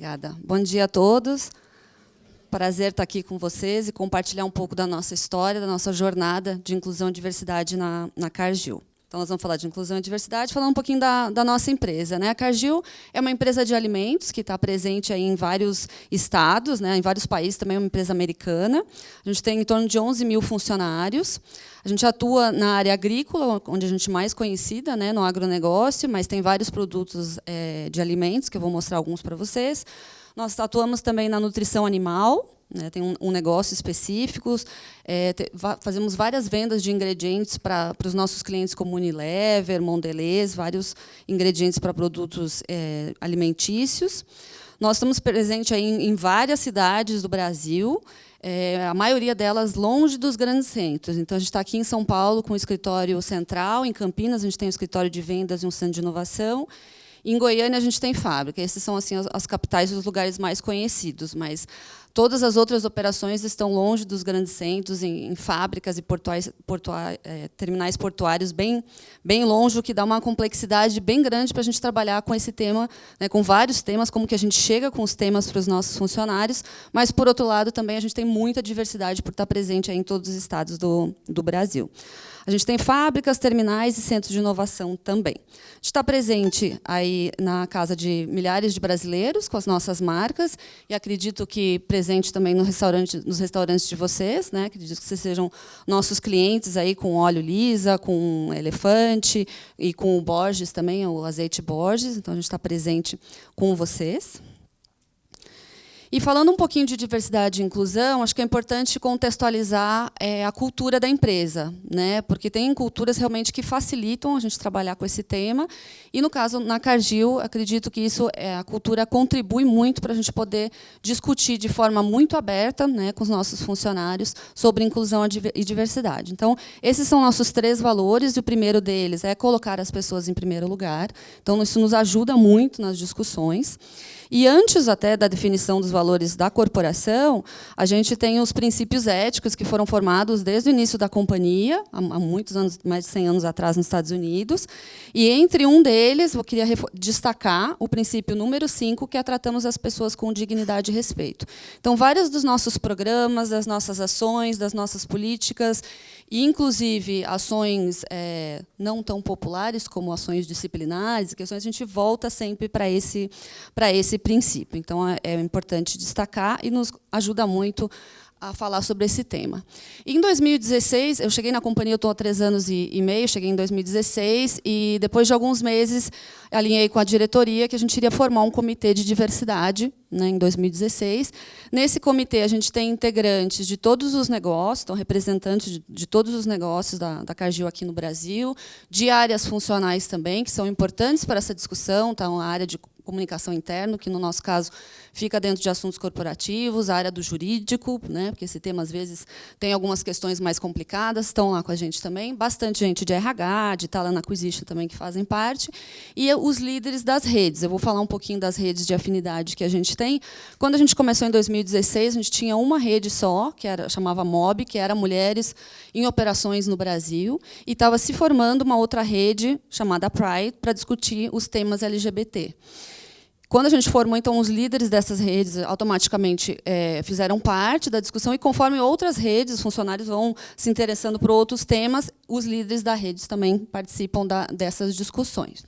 Obrigada. Bom dia a todos. Prazer estar aqui com vocês e compartilhar um pouco da nossa história, da nossa jornada de inclusão e diversidade na Cargill. Então, nós vamos falar de inclusão e diversidade, falando um pouquinho da nossa empresa. A Cargill é uma empresa de alimentos que está presente aí em vários estados, em vários países, também é uma empresa americana. A gente tem em torno de 11 mil funcionários. A gente atua na área agrícola, onde a gente é mais conhecida, no agronegócio, mas tem vários produtos de alimentos, que eu vou mostrar alguns para vocês. Nós atuamos também na nutrição animal, tem um negócio específico, fazemos várias vendas de ingredientes para os nossos clientes, como Unilever, Mondelez, vários ingredientes para produtos alimentícios. Nós estamos presentes aí em várias cidades do Brasil, a maioria delas longe dos grandes centros. Então, a gente está aqui em São Paulo com o escritório central, em Campinas a gente tem um escritório de vendas e um centro de inovação. Em Goiânia, a gente tem fábrica. Esses são assim, as capitais e os lugares mais conhecidos, mas todas as outras operações estão longe dos grandes centros, em fábricas e terminais portuários bem longe, o que dá uma complexidade bem grande para a gente trabalhar com esse tema, com vários temas, como que a gente chega com os temas para os nossos funcionários, mas, por outro lado, também a gente tem muita diversidade por estar presente aí em todos os estados do Brasil. A gente tem fábricas, terminais e centros de inovação também. A gente está presente aí na casa de milhares de brasileiros com as nossas marcas, e acredito que presente também nos restaurantes de vocês, acredito que vocês sejam nossos clientes aí com óleo Lisa, com Elefante e com o Borges também, o azeite Borges. Então, a gente está presente com vocês. E falando um pouquinho de diversidade e inclusão, acho que é importante contextualizar a cultura da empresa, porque tem culturas realmente que facilitam a gente trabalhar com esse tema. E, no caso, na Cargill, acredito que a cultura contribui muito para a gente poder discutir de forma muito aberta com os nossos funcionários sobre inclusão e diversidade. Então, esses são nossos 3 valores, e o primeiro deles é colocar as pessoas em primeiro lugar. Então, isso nos ajuda muito nas discussões. E antes até da definição dos valores da corporação, a gente tem os princípios éticos que foram formados desde o início da companhia, há muitos anos, mais de 100 anos atrás, nos Estados Unidos. E, entre um deles, eu queria destacar o princípio número 5, que é tratamos as pessoas com dignidade e respeito. Então, vários dos nossos programas, das nossas ações, das nossas políticas, e, inclusive, ações não tão populares, como ações disciplinares, questões, a gente volta sempre para esse princípio. Então, é importante destacar e nos ajuda muito a falar sobre esse tema. Em 2016, eu cheguei na companhia, eu estou há 3 anos e meio, cheguei em 2016, e depois de alguns meses, alinhei com a diretoria que a gente iria formar um comitê de diversidade, em 2016. Nesse comitê, a gente tem integrantes de todos os negócios, então, representantes de todos os negócios da Cargill aqui no Brasil, de áreas funcionais também, que são importantes para essa discussão, então, a área de comunicação interna, que, no nosso caso, fica dentro de assuntos corporativos, a área do jurídico, porque esse tema, às vezes, tem algumas questões mais complicadas, estão lá com a gente também, bastante gente de RH, de Talent Acquisition também, que fazem parte, e os líderes das redes. Eu vou falar um pouquinho das redes de afinidade que a gente tem. Quando a gente começou em 2016, a gente tinha uma rede só, que chamava MOB, que era Mulheres em Operações no Brasil, e estava se formando uma outra rede, chamada Pride, para discutir os temas LGBT. Quando a gente formou, então, os líderes dessas redes automaticamente fizeram parte da discussão, e, conforme outras redes, os funcionários vão se interessando por outros temas, os líderes da rede também participam dessas discussões.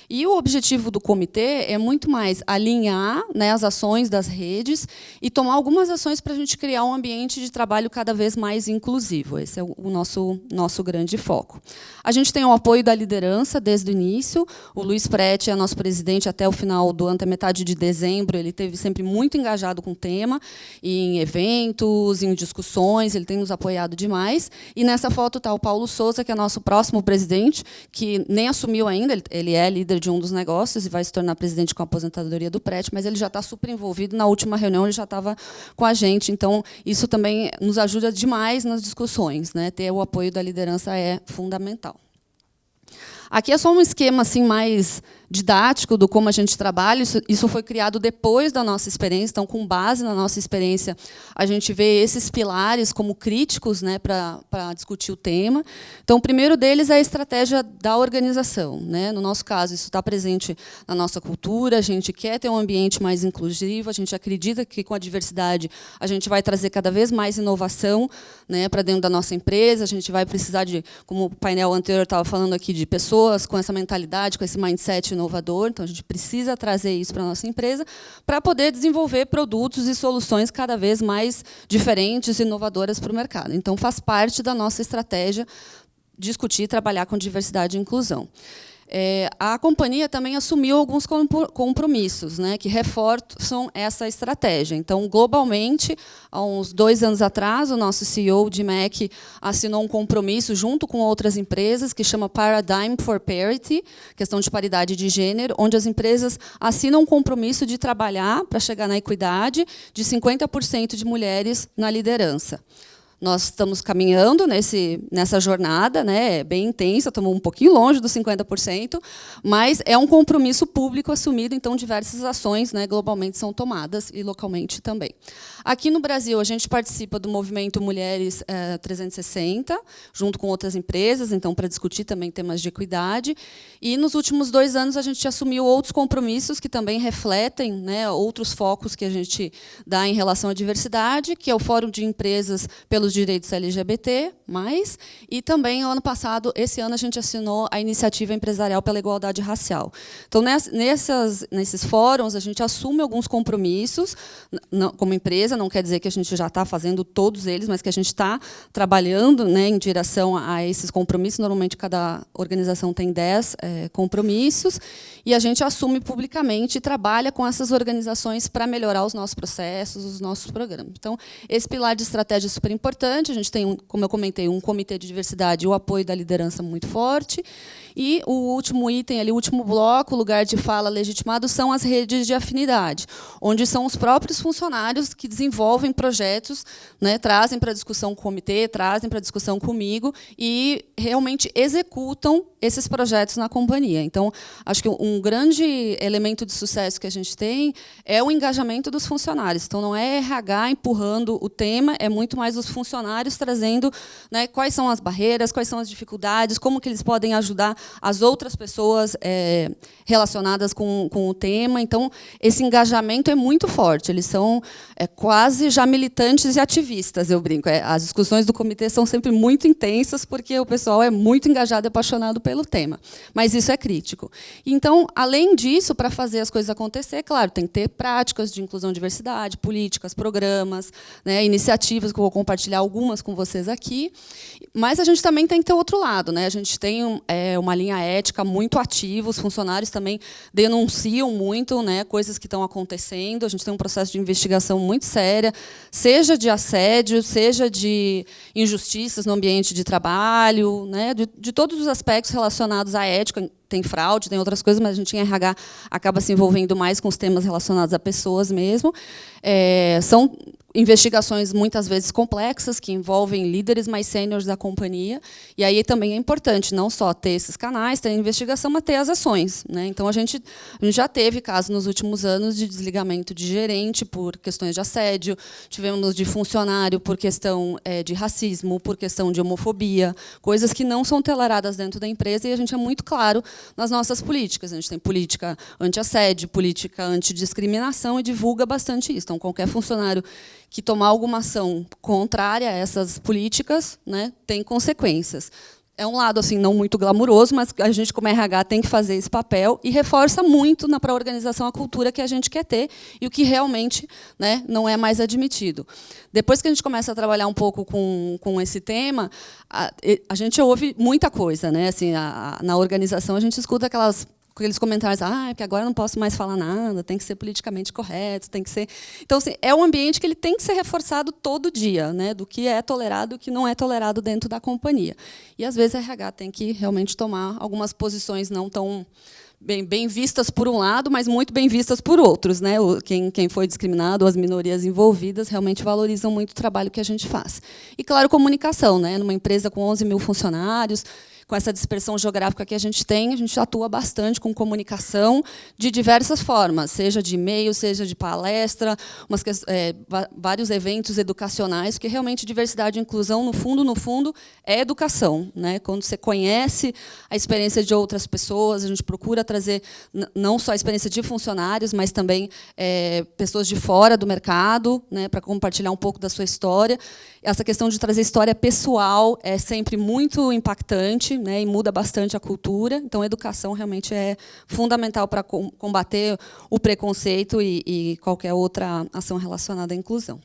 E o objetivo do comitê é muito mais alinhar as ações das redes e tomar algumas ações para a gente criar um ambiente de trabalho cada vez mais inclusivo. Esse é o nosso grande foco. A gente tem o apoio da liderança desde o início. O Luiz Pretti é nosso presidente até o final do ano, até metade de dezembro. Ele esteve sempre muito engajado com o tema, em eventos, em discussões, ele tem nos apoiado demais. E, nessa foto, está o Paulo Souza, que é nosso próximo presidente, que nem assumiu ainda, ele é líder de um dos negócios e vai se tornar presidente com a aposentadoria do Pretti, mas ele já está super envolvido. Na última reunião, ele já estava com a gente. Então, isso também nos ajuda demais nas discussões. Ter o apoio da liderança é fundamental. Aqui é só um esquema assim mais didático do como a gente trabalha. Isso foi criado depois da nossa experiência, então, com base na nossa experiência, a gente vê esses pilares como críticos, né, para discutir o tema. Então, o primeiro deles é a estratégia da organização, né? No nosso caso, isso está presente na nossa cultura, a gente quer ter um ambiente mais inclusivo, a gente acredita que, com a diversidade, a gente vai trazer cada vez mais inovação, né, para dentro da nossa empresa, a gente vai precisar de, como o painel anterior estava falando aqui, de pessoas com essa mentalidade, com esse mindset inovador. Então, a gente precisa trazer isso para a nossa empresa para poder desenvolver produtos e soluções cada vez mais diferentes e inovadoras para o mercado. Então, faz parte da nossa estratégia discutir e trabalhar com diversidade e inclusão. A companhia também assumiu alguns compromissos, né, que reforçam essa estratégia. Então, globalmente, há uns 2 anos atrás, o nosso CEO, Jim Mack, assinou um compromisso junto com outras empresas que chama Paradigm for Parity, questão de paridade de gênero, onde as empresas assinam um compromisso de trabalhar para chegar na equidade de 50% de mulheres na liderança. Nós estamos caminhando nessa jornada, né, bem intensa, estamos um pouquinho longe dos 50%, mas é um compromisso público assumido, então diversas ações, né, globalmente são tomadas e localmente também. Aqui no Brasil, a gente participa do movimento Mulheres 360, junto com outras empresas, então, para discutir também temas de equidade. E, nos últimos 2 anos, a gente assumiu outros compromissos que também refletem, né, outros focos que a gente dá em relação à diversidade, que é o Fórum de Empresas pelos Direitos LGBT+, e também, ano passado, esse ano, a gente assinou a Iniciativa Empresarial pela Igualdade Racial. Então, nesses fóruns, a gente assume alguns compromissos como empresa, não quer dizer que a gente já está fazendo todos eles, mas que a gente está trabalhando, né, em direção a esses compromissos. Normalmente, cada organização tem 10 compromissos, e a gente assume publicamente e trabalha com essas organizações para melhorar os nossos processos, os nossos programas. Então, esse pilar de estratégia é super importante. A gente tem, como eu comentei, um comitê de diversidade e o apoio da liderança muito forte. E o último item, ali, o último bloco, o lugar de fala legitimado, são as redes de afinidade, onde são os próprios funcionários que desenvolvem projetos, né, trazem para a discussão com o comitê, trazem para a discussão comigo e realmente executam esses projetos na companhia. Então, acho que um grande elemento de sucesso que a gente tem é o engajamento dos funcionários. Então, não é RH empurrando o tema, é muito mais os funcionários trazendo, né, quais são as barreiras, quais são as dificuldades, como que eles podem ajudar as outras pessoas relacionadas com o tema. Então, esse engajamento é muito forte. Eles são quase já militantes e ativistas, eu brinco. As discussões do comitê são sempre muito intensas, porque o pessoal é muito engajado e apaixonado pelo tema. Mas isso é crítico. Então, além disso, para fazer as coisas acontecer, claro, tem que ter práticas de inclusão e diversidade, políticas, programas, né, iniciativas, que eu vou compartilhar algumas com vocês aqui. Mas a gente também tem que ter outro lado, né? A gente tem uma linha ética muito ativa, os funcionários também denunciam muito, né, coisas que estão acontecendo. A gente tem um processo de investigação muito séria, seja de assédio, seja de injustiças no ambiente de trabalho, né, de todos os aspectos relacionados à ética. Tem fraude, tem outras coisas, mas a gente em RH acaba se envolvendo mais com os temas relacionados a pessoas mesmo. São investigações muitas vezes complexas, que envolvem líderes mais sêniores da companhia, e aí também é importante não só ter esses canais, ter a investigação, mas ter as ações, né? Então, a gente já teve casos nos últimos anos de desligamento de gerente por questões de assédio, tivemos de funcionário por questão de racismo, por questão de homofobia, coisas que não são toleradas dentro da empresa, e a gente é muito claro nas nossas políticas. A gente tem política anti-assédio, política antidiscriminação, e divulga bastante isso. Então, qualquer funcionário que tomar alguma ação contrária a essas políticas, né, tem consequências. É um lado assim não muito glamuroso, mas a gente, como RH, tem que fazer esse papel e reforça muito para a organização a cultura que a gente quer ter e o que realmente, né, não é mais admitido. Depois que a gente começa a trabalhar um pouco com esse tema, a gente ouve muita coisa, né? Assim, na organização a gente escuta aqueles comentários, que agora eu não posso mais falar nada, tem que ser politicamente correto, tem que ser... Então, assim, é um ambiente que ele tem que ser reforçado todo dia, né, do que é tolerado e o que não é tolerado dentro da companhia. E, às vezes, a RH tem que realmente tomar algumas posições não tão bem vistas por um lado, mas muito bem vistas por outros, né? Quem foi discriminado, ou as minorias envolvidas, realmente valorizam muito o trabalho que a gente faz. E, claro, comunicação, né? Numa empresa com 11 mil funcionários, com essa dispersão geográfica que a gente tem, a gente atua bastante com comunicação de diversas formas, seja de e-mail, seja de palestra, vários eventos educacionais, porque realmente diversidade e inclusão, no fundo, é educação, né? Quando você conhece a experiência de outras pessoas, a gente procura trazer não só a experiência de funcionários, mas também pessoas de fora do mercado, né, para compartilhar um pouco da sua história. Essa questão de trazer história pessoal é sempre muito impactante, né, e muda bastante a cultura. Então, a educação realmente é fundamental para combater o preconceito e qualquer outra ação relacionada à inclusão.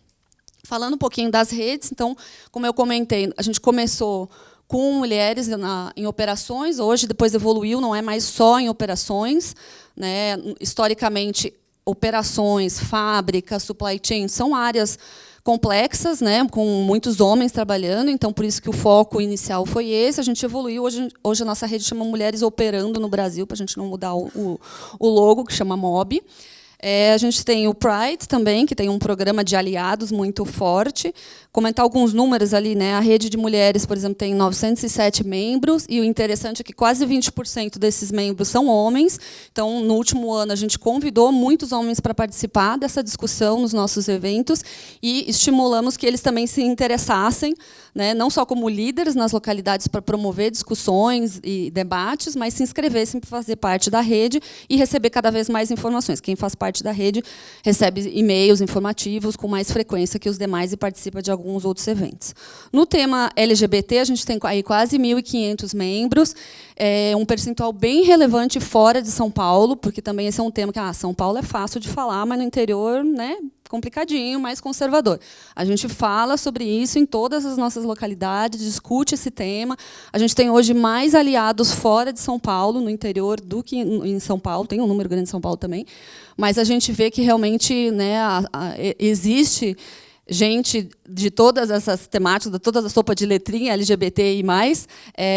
Falando um pouquinho das redes, então, como eu comentei, a gente começou com mulheres em operações, hoje depois evoluiu, não é mais só em operações, né? Historicamente, operações, fábricas, supply chain, são áreas complexas, né, com muitos homens trabalhando, então por isso que o foco inicial foi esse. A gente evoluiu, hoje a nossa rede chama Mulheres Operando no Brasil, para a gente não mudar o logo, que chama MOB. A gente tem o Pride também, que tem um programa de aliados muito forte. Comentar alguns números ali, né? A rede de mulheres, por exemplo, tem 907 membros, e o interessante é que quase 20% desses membros são homens. Então, no último ano, a gente convidou muitos homens para participar dessa discussão nos nossos eventos e estimulamos que eles também se interessassem, né, não só como líderes nas localidades para promover discussões e debates, mas se inscrevessem para fazer parte da rede e receber cada vez mais informações. Quem faz parte da rede recebe e-mails informativos com mais frequência que os demais e participa de alguns outros eventos. No tema LGBT, a gente tem aí quase 1.500 membros, um percentual bem relevante fora de São Paulo, porque também esse é um tema que São Paulo é fácil de falar, mas no interior, né, complicadinho, mais conservador. A gente fala sobre isso em todas as nossas localidades, discute esse tema. A gente tem hoje mais aliados fora de São Paulo, no interior, do que em São Paulo. Tem um número grande em São Paulo também. Mas a gente vê que realmente, né, existe gente de todas essas temáticas, de toda a sopa de letrinha, LGBT e mais,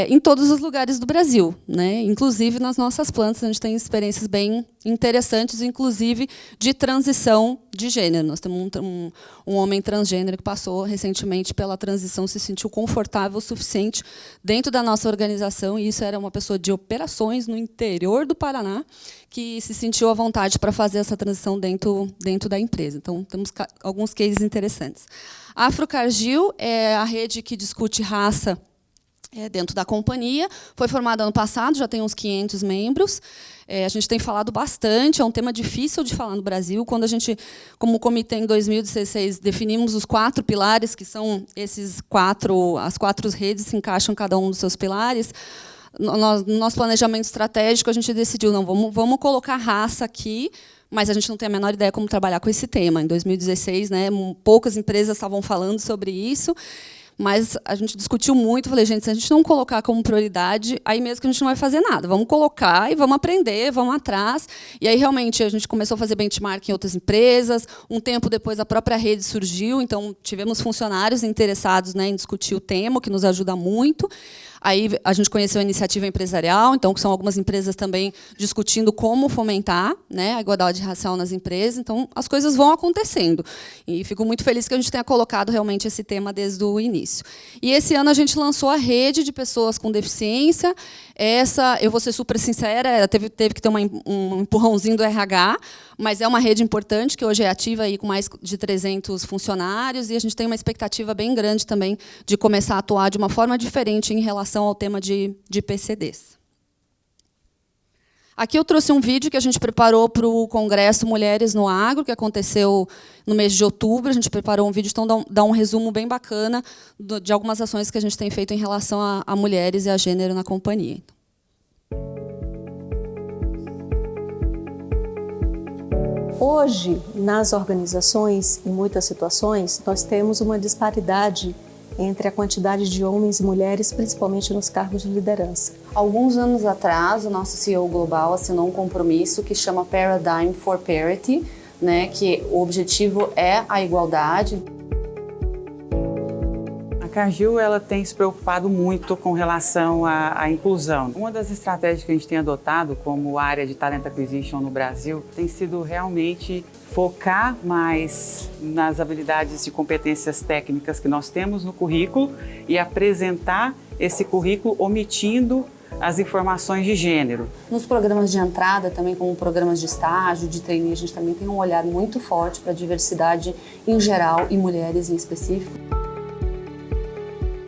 em todos os lugares do Brasil, né? Inclusive nas nossas plantas, a gente tem experiências bem interessantes, inclusive de transição de gênero. Nós temos um homem transgênero que passou recentemente pela transição, se sentiu confortável o suficiente dentro da nossa organização, e isso era uma pessoa de operações no interior do Paraná, que se sentiu à vontade para fazer essa transição dentro da empresa. Então, temos alguns cases interessantes. A Afrocargill é a rede que discute raça dentro da companhia. Foi formada ano passado, já tem uns 500 membros. A gente tem falado bastante, é um tema difícil de falar no Brasil. Quando a gente, como comitê, em 2016, definimos os 4 pilares, que são as 4 redes se encaixam em cada um dos seus pilares. No nosso planejamento estratégico, a gente decidiu, não, vamos colocar raça aqui, mas a gente não tem a menor ideia como trabalhar com esse tema. Em 2016, né, poucas empresas estavam falando sobre isso, mas a gente discutiu muito. Falei, gente, se a gente não colocar como prioridade, aí mesmo que a gente não vai fazer nada. Vamos colocar e vamos aprender, vamos atrás. E aí, realmente, a gente começou a fazer benchmark em outras empresas. Um tempo depois, a própria rede surgiu, então tivemos funcionários interessados, né, em discutir o tema, o que nos ajuda muito. Aí a gente conheceu a iniciativa empresarial, então que são algumas empresas também discutindo como fomentar, né, a igualdade racial nas empresas. Então as coisas vão acontecendo. E fico muito feliz que a gente tenha colocado realmente esse tema desde o início. E esse ano a gente lançou a rede de pessoas com deficiência. Essa, eu vou ser super sincera, teve que ter um empurrãozinho do RH, mas é uma rede importante, que hoje é ativa aí com mais de 300 funcionários, e a gente tem uma expectativa bem grande também de começar a atuar de uma forma diferente em relação ao tema de PCDs. Aqui eu trouxe um vídeo que a gente preparou para o Congresso Mulheres no Agro, que aconteceu no mês de outubro. A gente preparou um vídeo, então dá um resumo bem bacana de algumas ações que a gente tem feito em relação a mulheres e a gênero na companhia. Hoje, nas organizações, em muitas situações, nós temos uma disparidade entre a quantidade de homens e mulheres, principalmente nos cargos de liderança. Alguns anos atrás, o nosso CEO global assinou um compromisso que chama Paradigm for Parity, né, que o objetivo é a igualdade. A Cargill, ela tem se preocupado muito com relação à inclusão. Uma das estratégias que a gente tem adotado como área de Talent Acquisition no Brasil tem sido realmente focar mais nas habilidades e competências técnicas que nós temos no currículo e apresentar esse currículo omitindo as informações de gênero. Nos programas de entrada, também como programas de estágio, de trainee, a gente também tem um olhar muito forte para a diversidade em geral e mulheres em específico.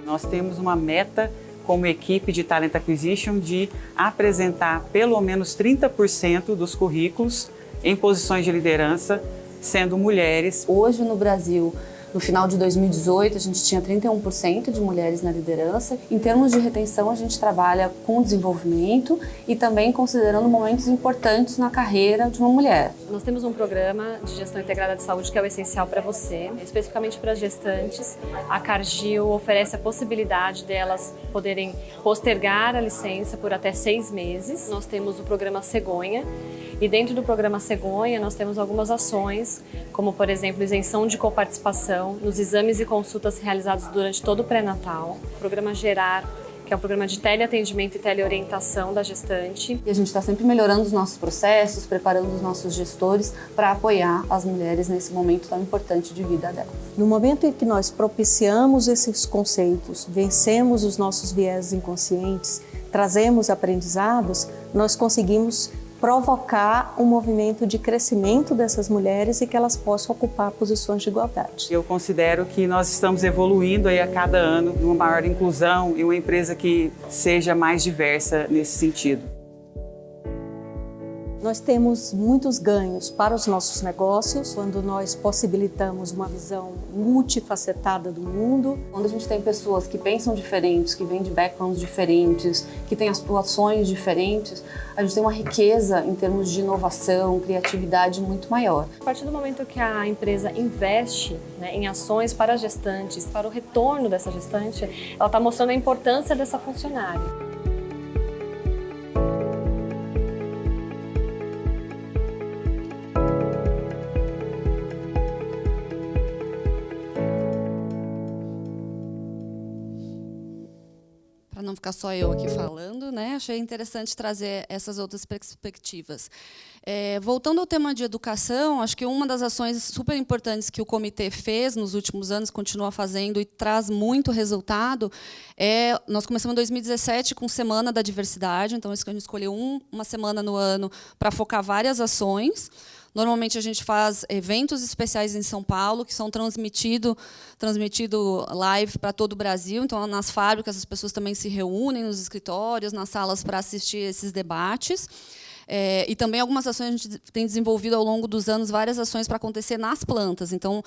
Nós temos uma meta como equipe de Talent Acquisition de apresentar pelo menos 30% dos currículos em posições de liderança sendo mulheres. Hoje no Brasil, no final de 2018, a gente tinha 31% de mulheres na liderança. Em termos de retenção, a gente trabalha com desenvolvimento e também considerando momentos importantes na carreira de uma mulher. Nós temos um programa de gestão integrada de saúde que é o essencial para você, especificamente para as gestantes. A Cargill oferece a possibilidade delas poderem postergar a licença por até 6 meses. Nós temos o programa Cegonha. E dentro do programa Cegonha, nós temos algumas ações, como, por exemplo, isenção de coparticipação nos exames e consultas realizados durante todo o pré-natal. O programa Gerar, que é um programa de teleatendimento e teleorientação da gestante. E a gente está sempre melhorando os nossos processos, preparando os nossos gestores para apoiar as mulheres nesse momento tão importante de vida delas. No momento em que nós propiciamos esses conceitos, vencemos os nossos vieses inconscientes, trazemos aprendizados, nós conseguimos provocar um movimento de crescimento dessas mulheres e que elas possam ocupar posições de igualdade. Eu considero que nós estamos evoluindo aí a cada ano, uma maior inclusão e uma empresa que seja mais diversa nesse sentido. Nós temos muitos ganhos para os nossos negócios quando nós possibilitamos uma visão multifacetada do mundo. Quando a gente tem pessoas que pensam diferentes, que vêm de backgrounds diferentes, que têm atuações diferentes, a gente tem uma riqueza em termos de inovação, criatividade muito maior. A partir do momento que a empresa investe, né, em ações para gestantes, para o retorno dessa gestante, ela está mostrando a importância dessa funcionária. Para não ficar só eu aqui falando, né? Achei interessante trazer essas outras perspectivas. Voltando ao tema de educação, acho que uma das ações super importantes que o comitê fez nos últimos anos, continua fazendo e traz muito resultado, nós começamos em 2017 com Semana da Diversidade, então isso que a gente escolheu uma semana no ano para focar várias ações. Normalmente a gente faz eventos especiais em São Paulo, que são transmitido live para todo o Brasil. Então, nas fábricas, as pessoas também se reúnem nos escritórios, nas salas, para assistir esses debates. E também algumas ações a gente tem desenvolvido ao longo dos anos, várias ações para acontecer nas plantas. Então,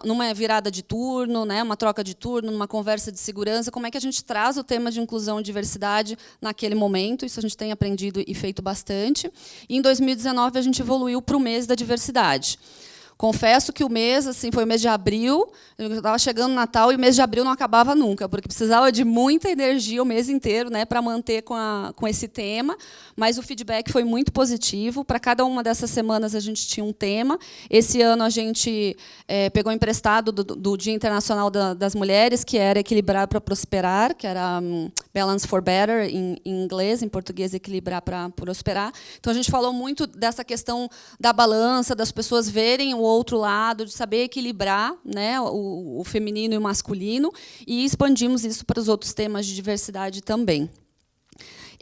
numa virada de turno, né, uma troca de turno, numa conversa de segurança, como é que a gente traz o tema de inclusão e diversidade naquele momento? Isso a gente tem aprendido e feito bastante. E, em 2019, a gente evoluiu para o mês da diversidade. Confesso que o mês, assim, foi o mês de abril, eu estava chegando o Natal e o mês de abril não acabava nunca, porque precisava de muita energia o mês inteiro, né, para manter com esse tema, mas o feedback foi muito positivo. Para cada uma dessas semanas a gente tinha um tema. Esse ano a gente pegou emprestado do Dia Internacional das Mulheres, que era Equilibrar para Prosperar, que era Balance for Better em inglês, em português Equilibrar para Prosperar. Então a gente falou muito dessa questão da balança, das pessoas verem o outro lado, de saber equilibrar, né, o feminino e o masculino, e expandimos isso para os outros temas de diversidade também.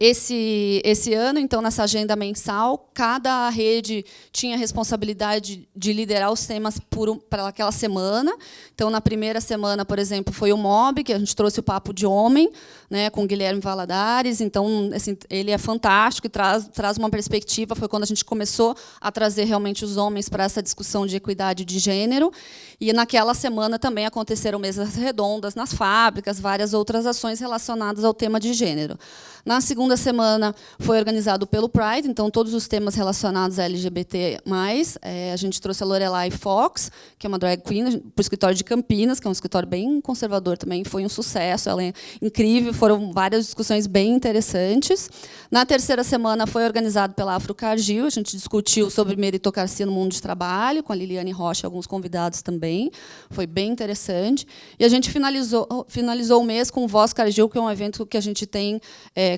Esse ano, então, nessa agenda mensal, cada rede tinha a responsabilidade de liderar os temas para aquela semana. Então, na primeira semana, por exemplo, foi o MOB, que a gente trouxe o Papo de Homem, né, com o Guilherme Valadares. Então, assim, ele é fantástico e traz uma perspectiva. Foi quando a gente começou a trazer realmente os homens para essa discussão de equidade de gênero. E, naquela semana, também aconteceram mesas redondas nas fábricas, várias outras ações relacionadas ao tema de gênero. Na segunda semana foi organizado pelo Pride, então todos os temas relacionados a LGBT+. A gente trouxe a Lorelai Fox, que é uma drag queen, para o escritório de Campinas, que é um escritório bem conservador também, foi um sucesso, ela é incrível, foram várias discussões bem interessantes. Na terceira semana foi organizado pela Afro Cargill, a gente discutiu sobre meritocracia no mundo de trabalho, com a Liliane Rocha e alguns convidados também, foi bem interessante. E a gente finalizou o mês com o Voz Cargill, que é um evento que a gente tem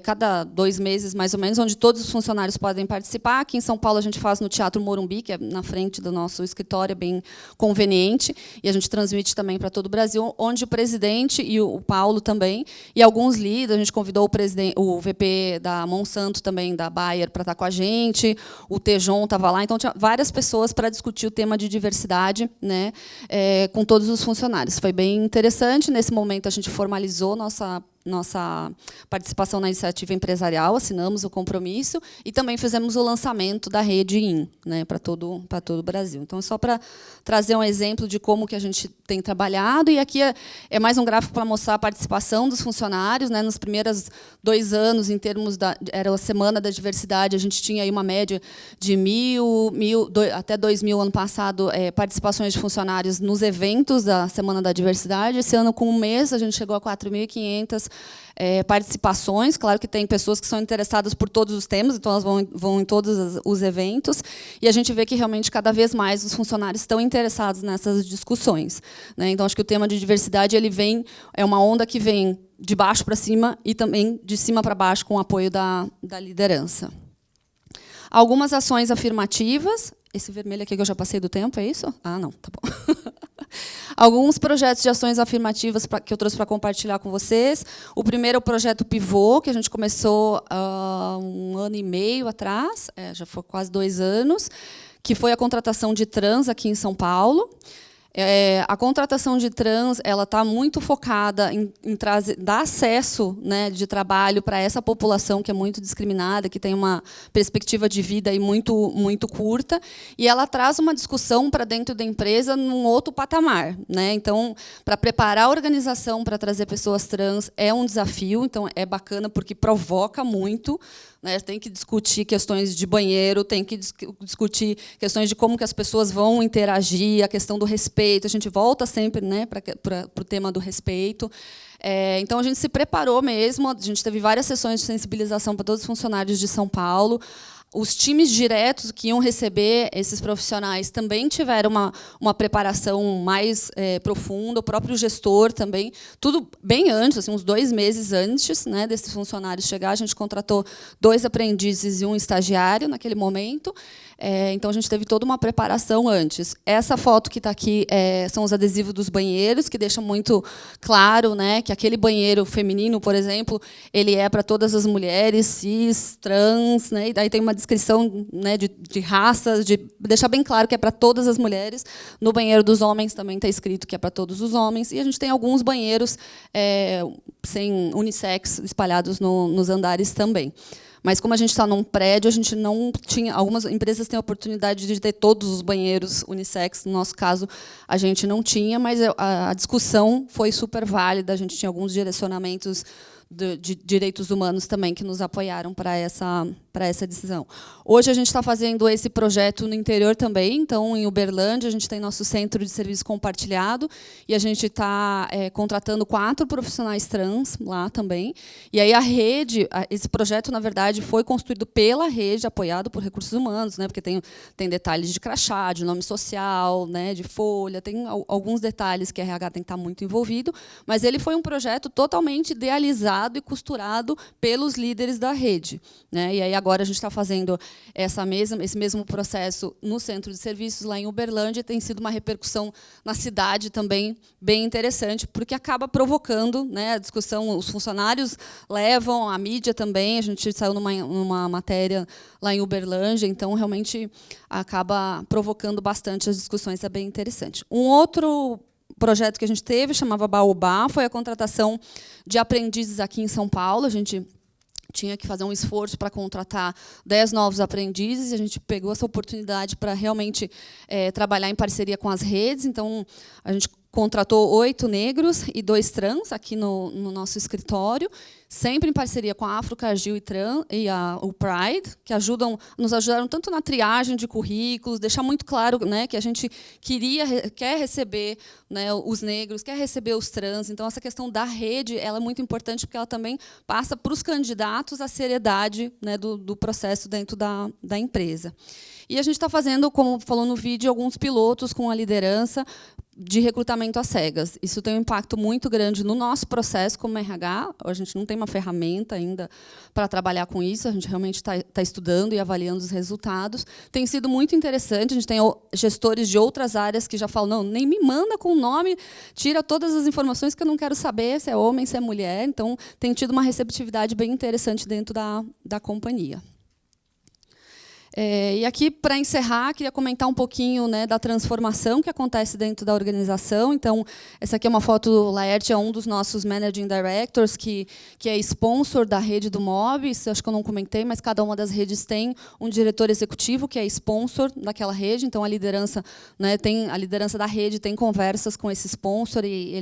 cada 2 meses, mais ou menos, onde todos os funcionários podem participar. Aqui em São Paulo, a gente faz no Teatro Morumbi, que é na frente do nosso escritório, é bem conveniente, e a gente transmite também para todo o Brasil, onde o presidente e o Paulo também, e alguns líderes, a gente convidou o VP da Monsanto também, da Bayer, para estar com a gente, o Tejon estava lá, então tinha várias pessoas para discutir o tema de diversidade, né, com todos os funcionários. Foi bem interessante. Nesse momento, a gente formalizou nossa participação na iniciativa empresarial, assinamos o compromisso e também fizemos o lançamento da rede IN, né, para todo o Brasil. Então, é só para trazer um exemplo de como que a gente tem trabalhado. E aqui é mais um gráfico para mostrar a participação dos funcionários, né. Nos primeiros 2 anos, em termos era a Semana da Diversidade, a gente tinha aí uma média de 1.000, até 2.000 ano passado, participações de funcionários nos eventos da Semana da Diversidade. Esse ano, com um mês, a gente chegou a 4.500 participações. Claro que tem pessoas que são interessadas por todos os temas, então elas vão em todos os eventos, e a gente vê que realmente cada vez mais os funcionários estão interessados nessas discussões, né? Então, acho que o tema de diversidade é uma onda que vem de baixo para cima e também de cima para baixo, com o apoio da liderança. Algumas ações afirmativas. Esse vermelho aqui que eu já passei do tempo, é isso? Ah, não, tá bom. Alguns projetos de ações afirmativas que eu trouxe para compartilhar com vocês. O primeiro é o projeto Pivô, que a gente começou 1 ano e meio atrás, já foi quase 2 anos, que foi a contratação de trans aqui em São Paulo. A contratação de trans, ela está muito focada em dar acesso, né, de trabalho para essa população que é muito discriminada, que tem uma perspectiva de vida aí muito curta, e ela traz uma discussão para dentro da empresa num outro patamar, né? Então, para preparar a organização para trazer pessoas trans é um desafio, então é bacana porque provoca muito, né? Tem que discutir questões de banheiro, tem que discutir questões de como que as pessoas vão interagir, a questão do respeito. A gente volta sempre, né, para o tema do respeito. Então, a gente se preparou mesmo, a gente teve várias sessões de sensibilização para todos os funcionários de São Paulo. Os times diretos que iam receber esses profissionais também tiveram uma preparação mais profunda, o próprio gestor também, tudo bem antes, assim, uns 2 meses antes, né, desses funcionários chegar. A gente contratou 2 aprendizes e 1 estagiário naquele momento. Então, a gente teve toda uma preparação antes. Essa foto que está aqui são os adesivos dos banheiros, que deixam muito claro, né, que aquele banheiro feminino, por exemplo, ele é para todas as mulheres, cis, trans, né, e daí tem uma descrição, né, de raças, de deixar bem claro que é para todas as mulheres. No banheiro dos homens também está escrito que é para todos os homens. E a gente tem alguns banheiros sem unissex espalhados nos andares também. Mas, como a gente está num prédio, a gente não tinha. Algumas empresas têm a oportunidade de ter todos os banheiros unissex. No nosso caso, a gente não tinha, mas a discussão foi super válida. A gente tinha alguns direcionamentos de direitos humanos também que nos apoiaram para essa decisão. Hoje a gente está fazendo esse projeto no interior também. Então, em Uberlândia, a gente tem nosso centro de serviço compartilhado e a gente está contratando 4 profissionais trans lá também. E aí a rede, esse projeto, na verdade, foi construído pela rede, apoiado por recursos humanos, né, porque tem detalhes de crachá, de nome social, né, de folha, tem alguns detalhes que a RH tem que estar muito envolvido, mas ele foi um projeto totalmente idealizado e costurado pelos líderes da rede, né? E aí agora a gente está fazendo esse mesmo processo no centro de serviços lá em Uberlândia, e tem sido uma repercussão na cidade também bem interessante, porque acaba provocando, né, a discussão. Os funcionários levam, a mídia também. A gente saiu numa matéria lá em Uberlândia, então realmente acaba provocando bastante as discussões, é bem interessante. Um outro projeto que a gente teve, chamava Baobá, foi a contratação de aprendizes aqui em São Paulo. A gente tinha que fazer um esforço para contratar 10 novos aprendizes, e a gente pegou essa oportunidade para realmente trabalhar em parceria com as redes. Então, a gente contratou 8 negros e 2 trans aqui no nosso escritório, sempre em parceria com a Afro, Cargill e o Pride, que nos ajudaram tanto na triagem de currículos, deixar muito claro, né, que a gente quer receber, né, os negros, quer receber os trans. Então, essa questão da rede ela é muito importante, porque ela também passa para os candidatos a seriedade, né, do processo dentro da empresa. E a gente está fazendo, como falou no vídeo, alguns pilotos com a liderança de recrutamento às cegas. Isso tem um impacto muito grande no nosso processo como RH. A gente não tem uma ferramenta ainda para trabalhar com isso, a gente realmente está estudando e avaliando os resultados. Tem sido muito interessante, a gente tem gestores de outras áreas que já falam, não, nem me manda com o nome, tira todas as informações que eu não quero saber se é homem, se é mulher. Então, tem tido uma receptividade bem interessante dentro da companhia. E aqui, para encerrar, queria comentar um pouquinho, né, da transformação que acontece dentro da organização. Então, essa aqui é uma foto, o Laerte é um dos nossos Managing Directors, que é sponsor da rede do MOB. Isso acho que eu não comentei, mas cada uma das redes tem um diretor executivo, que é sponsor daquela rede. Então, a liderança, né, a liderança da rede tem conversas com esse sponsor, e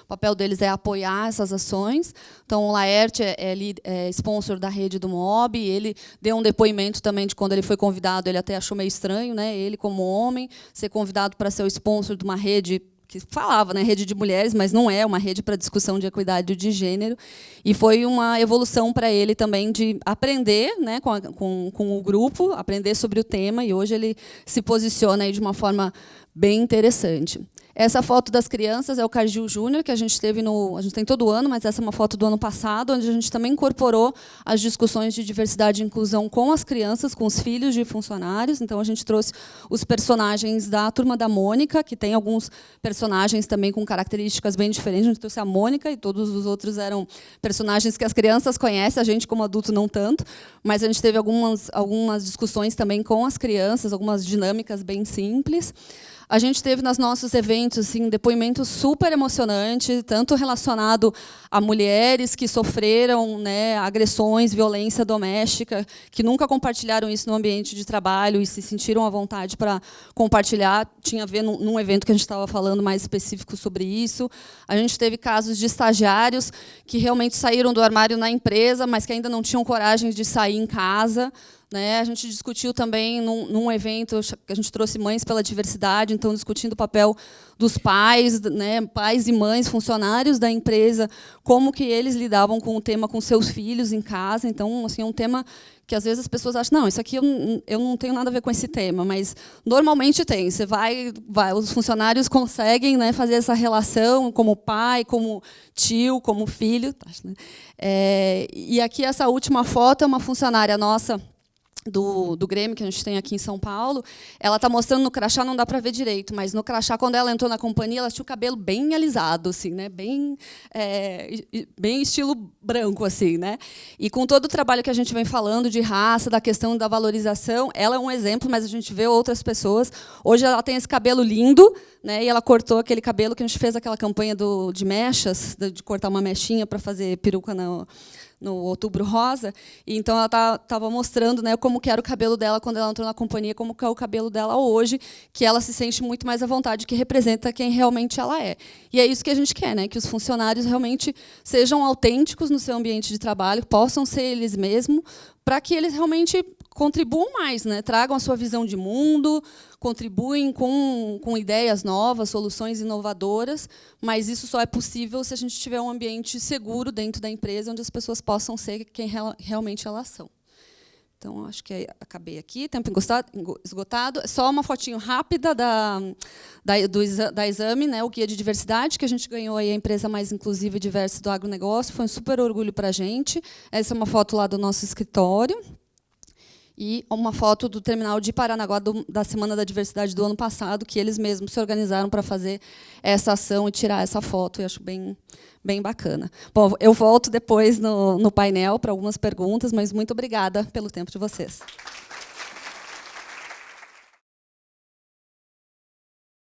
o papel deles é apoiar essas ações. Então, o Laerte é sponsor da rede do MOB, e ele deu um depoimento também de quando ele foi convidado, ele até achou meio estranho, né? Ele, como homem, ser convidado para ser o sponsor de uma rede que falava, né, rede de mulheres, mas não é uma rede para discussão de equidade de gênero. E foi uma evolução para ele também de aprender, né, com o grupo, aprender sobre o tema, e hoje ele se posiciona aí de uma forma bem interessante. Essa foto das crianças é o Cargill Júnior, que a gente teve a gente tem todo ano, mas essa é uma foto do ano passado, onde a gente também incorporou as discussões de diversidade e inclusão com as crianças, com os filhos de funcionários. Então, a gente trouxe os personagens da Turma da Mônica, que tem alguns personagens também com características bem diferentes. A gente trouxe a Mônica, e todos os outros eram personagens que as crianças conhecem, a gente, como adulto, não tanto. Mas a gente teve algumas discussões também com as crianças, algumas dinâmicas bem simples. A gente teve nos nossos eventos assim, depoimentos super emocionantes, tanto relacionado a mulheres que sofreram, né, agressões, violência doméstica, que nunca compartilharam isso no ambiente de trabalho e se sentiram à vontade para compartilhar. Tinha a ver num evento que a gente estava falando mais específico sobre isso. A gente teve casos de estagiários que realmente saíram do armário na empresa, mas que ainda não tinham coragem de sair em casa. A gente discutiu também num evento que a gente trouxe Mães pela Diversidade, então discutindo o papel dos pais, né, pais e mães, funcionários da empresa, como que eles lidavam com o tema com seus filhos em casa. Então, assim, é um tema que às vezes as pessoas acham, não, isso aqui eu não tenho nada a ver com esse tema, mas normalmente tem. Você os funcionários conseguem, né, fazer essa relação como pai, como tio, como filho. E aqui essa última foto é uma funcionária nossa do Grêmio, que a gente tem aqui em São Paulo. Ela está mostrando no crachá, não dá para ver direito, mas no crachá, quando ela entrou na companhia, ela tinha o cabelo bem alisado, assim, né? Bem estilo branco, assim, né? E com todo o trabalho que a gente vem falando de raça, da questão da valorização, ela é um exemplo, mas a gente vê outras pessoas. Hoje ela tem esse cabelo lindo, né? E ela cortou aquele cabelo que a gente fez aquela campanha de mechas, de cortar uma mechinha para fazer peruca no Outubro Rosa, e então ela estava mostrando, né, como que era o cabelo dela quando ela entrou na companhia, como que é o cabelo dela hoje, que ela se sente muito mais à vontade, que representa quem realmente ela é. E é isso que a gente quer, né, que os funcionários realmente sejam autênticos no seu ambiente de trabalho, possam ser eles mesmos, para que eles realmente contribuam mais, né, tragam a sua visão de mundo, contribuem com ideias novas, soluções inovadoras, mas isso só é possível se a gente tiver um ambiente seguro dentro da empresa, onde as pessoas possam ser quem realmente elas são. Então, acho que acabei aqui, tempo esgotado. Só uma fotinho rápida da exame, né, o Guia de Diversidade, que a gente ganhou aí a empresa mais inclusiva e diversa do agronegócio. Foi um super orgulho para a gente. Essa é uma foto lá do nosso escritório. E uma foto do terminal de Paranaguá da Semana da Diversidade do ano passado, que eles mesmos se organizaram para fazer essa ação e tirar essa foto, e acho bem bacana. Bom, eu volto depois no painel para algumas perguntas, mas muito obrigada pelo tempo de vocês.